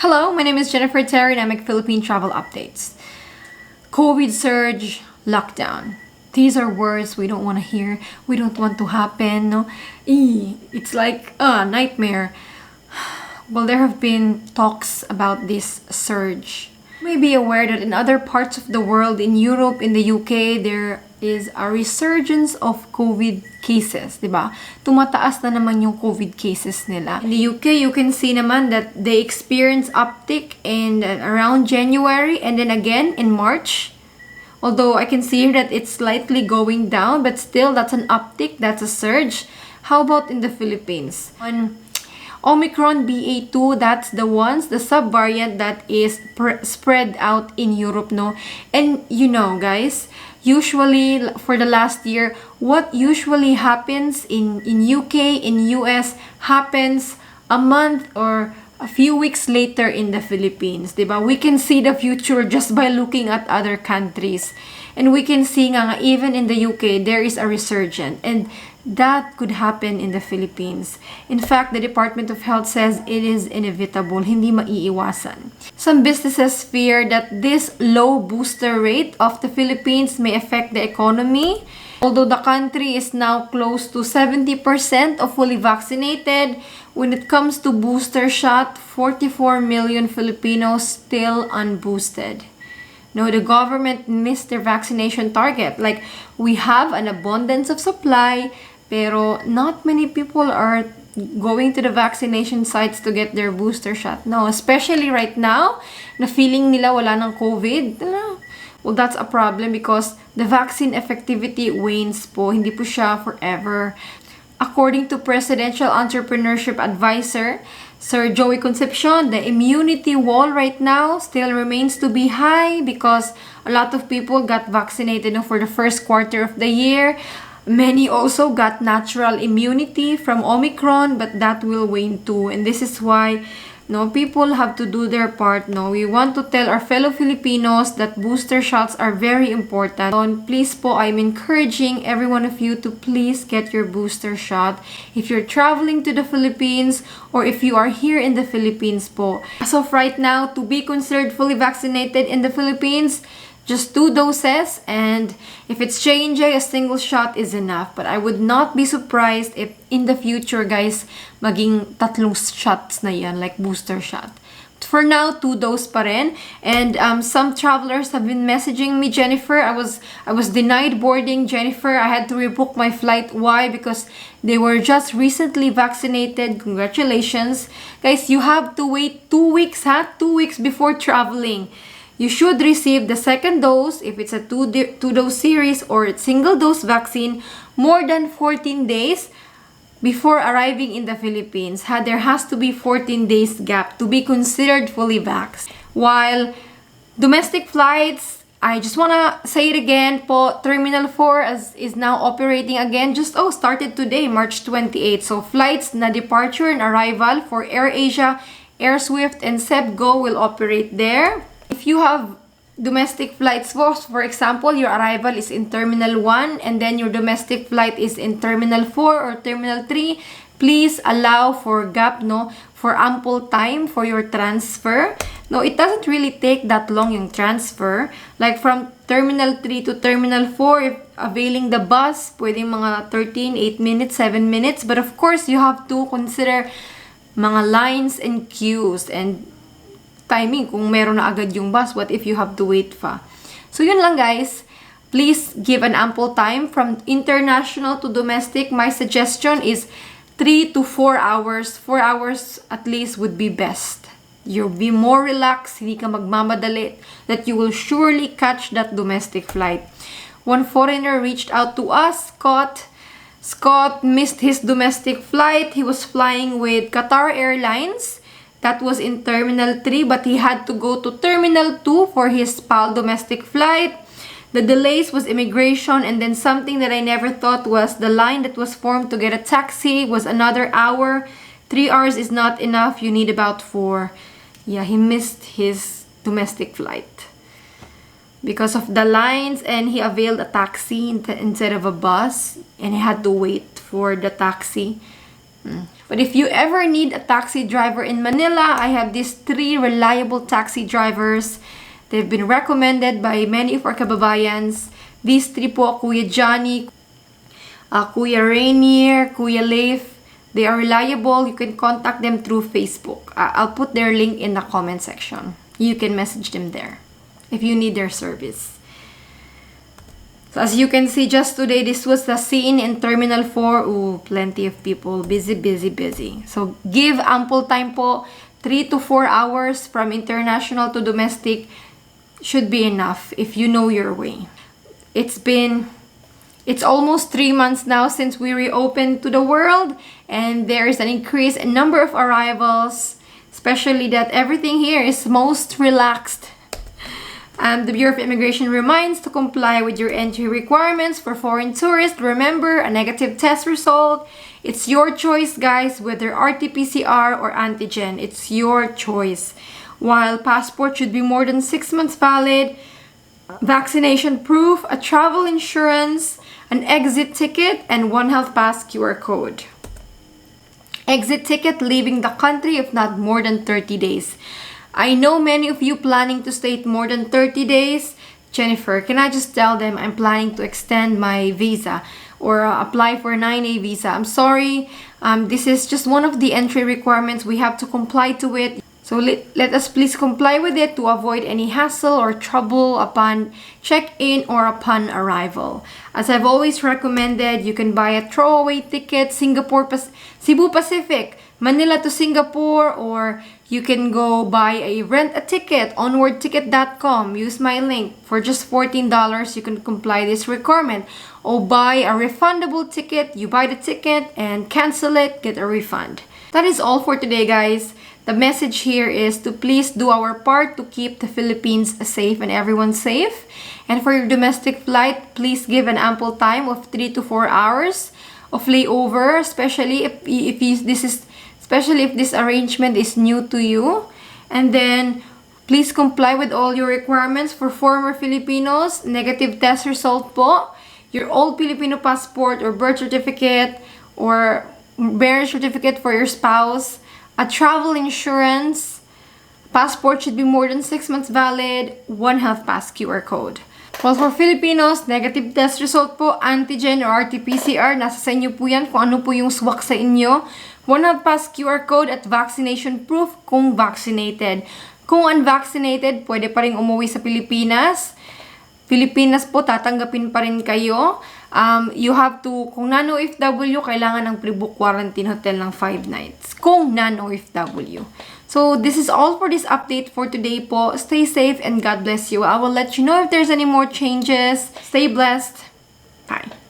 Hello, my name is Jennifer Terri and I make Philippine Travel Updates. COVID surge, lockdown. These are words we don't want to hear. We don't want to happen. No? It's like a nightmare. Well, there have been talks about this surge. You may be aware that in other parts of the world, in Europe, in the UK, there is a resurgence of COVID cases, diba? Tumataas na naman yung COVID cases nila. In the UK, you can see naman that they experience uptick in around January and then again in March. Although I can see here that it's slightly going down, but still that's an uptick, that's a surge. How about in the Philippines? On Omicron BA2, that's the sub-variant that is spread out in Europe, no? And you know, guys, usually for the last year, what usually happens in UK, in US, happens a month or a few weeks later in the Philippines, diba? We can see the future just by looking at other countries. And we can see nga even in the UK, there is a resurgence. And that could happen in the Philippines. In fact, the Department of Health says it is inevitable, hindi maiiwasan. Some businesses fear that this low booster rate of the Philippines may affect the economy. Although the country is now close to 70% of fully vaccinated, when it comes to booster shot, 44 million Filipinos still unboosted. No, the government missed their vaccination target. Like, we have an abundance of supply, pero not many people are going to the vaccination sites to get their booster shot. No, especially right now, na feeling nila wala ng COVID. Well, that's a problem because the vaccine effectivity wanes po. Hindi po siya forever. According to Presidential Entrepreneurship Advisor, Sir Joey Concepcion, the immunity wall right now still remains to be high because a lot of people got vaccinated for the first quarter of the year. Many also got natural immunity from Omicron, but that will wane too. And this is why people have to do their part. We want to tell our fellow Filipinos that booster shots are very important. And please po, I'm encouraging every one of you to please get your booster shot if you're traveling to the Philippines or if you are here in the Philippines po. As of right now, to be considered fully vaccinated in the Philippines, just 2 doses, and if it's J&J, a single shot is enough. But I would not be surprised if in the future, guys, maging 3 shots na yan, like booster shot. But for now, 2 dose pa rin. And some travelers have been messaging me, Jennifer. I was denied boarding, Jennifer. I had to rebook my flight. Why? Because they were just recently vaccinated. Congratulations. Guys, you have to wait 2 weeks, 2 weeks before traveling. You should receive the second dose if it's a 2-dose series or single dose vaccine more than 14 days before arriving in the Philippines. There has to be 14 days gap to be considered fully vaxxed. While domestic flights, I just wanna say it again po, Terminal 4 is now operating again. Started today, March 28. So flights na departure and arrival for AirAsia, AirSwift, and SebGo will operate there. If you have domestic flights, for example, your arrival is in Terminal 1 and then your domestic flight is in Terminal 4 or Terminal 3, please allow for gap, for ample time for your transfer. It doesn't really take that long yung transfer. Like from Terminal 3 to Terminal 4, if availing the bus, pwedeng mga 13, 8 minutes, 7 minutes. But of course, you have to consider mga lines and queues and timing kung meron na agad yung bus. What if you have to wait pa? So yun lang, guys. Please give an ample time from international to domestic. My suggestion is 3 to 4 hours. 4 hours at least would be best. You'll be more relaxed, hindi ka magmamadali, that you will surely catch that domestic flight. One foreigner reached out to us, Scott. Scott missed his domestic flight. He was flying with Qatar Airlines. That was in Terminal 3, but he had to go to Terminal 2 for his PAL domestic flight. The delays was immigration, and then something that I never thought was the line that was formed to get a taxi was another hour. 3 hours is not enough. You need about 4. Yeah, he missed his domestic flight because of the lines, and he availed a taxi instead of a bus, and he had to wait for the taxi. But if you ever need a taxi driver in Manila, I have these 3 reliable taxi drivers. They've been recommended by many of our kababayans. These 3 po, Kuya Johnny, Kuya Rainier, Kuya Leif. They are reliable. You can contact them through Facebook. I'll put their link in the comment section. You can message them there if you need their service. So as you can see, just today, this was the scene in Terminal 4. Ooh, plenty of people. Busy, busy, busy. So give ample time po. 3 to 4 hours from international to domestic should be enough if you know your way. It's almost 3 months now since we reopened to the world, and there is an increase in number of arrivals, especially that everything here is most relaxed. The Bureau of Immigration reminds to comply with your entry requirements for foreign tourists. Remember, a negative test result. It's your choice, guys, whether RT-PCR or antigen. It's your choice. While passport should be more than 6 months valid, vaccination proof, a travel insurance, an exit ticket, and one health pass QR code. Exit ticket leaving the country if not more than 30 days. I know many of you planning to stay more than 30 days. Jennifer, can I just tell them I'm planning to extend my visa or apply for a 9A visa? I'm sorry. This is just one of the entry requirements. We have to comply to it. So let us please comply with it to avoid any hassle or trouble upon check-in or upon arrival. As I've always recommended, you can buy a throwaway ticket, Cebu Pacific, Manila to Singapore, or you can go buy a rent-a-ticket, onwardticket.com. Use my link. For just $14, you can comply this requirement. Or buy a refundable ticket. You buy the ticket and cancel it, get a refund. That is all for today, guys. The message here is to please do our part to keep the Philippines safe and everyone safe. And for your domestic flight, please give an ample time of 3 to 4 hours of layover, especially if this arrangement is new to you. And then please comply with all your requirements. For former Filipinos, negative test result po, your old Filipino passport or birth certificate or marriage certificate for your spouse, a travel insurance, passport should be more than 6 months valid, one health pass QR code. Well, for Filipinos, negative test result po, antigen or RT-PCR, nasa sa inyo po yan kung ano po yung swak sa inyo. One health pass QR code at vaccination proof kung vaccinated. Kung unvaccinated, pwede pa rin umuwi sa Pilipinas. Pilipinas po, tatanggapin pa rin kayo. You have to, kung non-OFW, kailangan ng pre-book quarantine hotel ng 5 nights. Kung non-OFW. So, this is all for this update for today po. Stay safe and God bless you. I will let you know if there's any more changes. Stay blessed. Bye.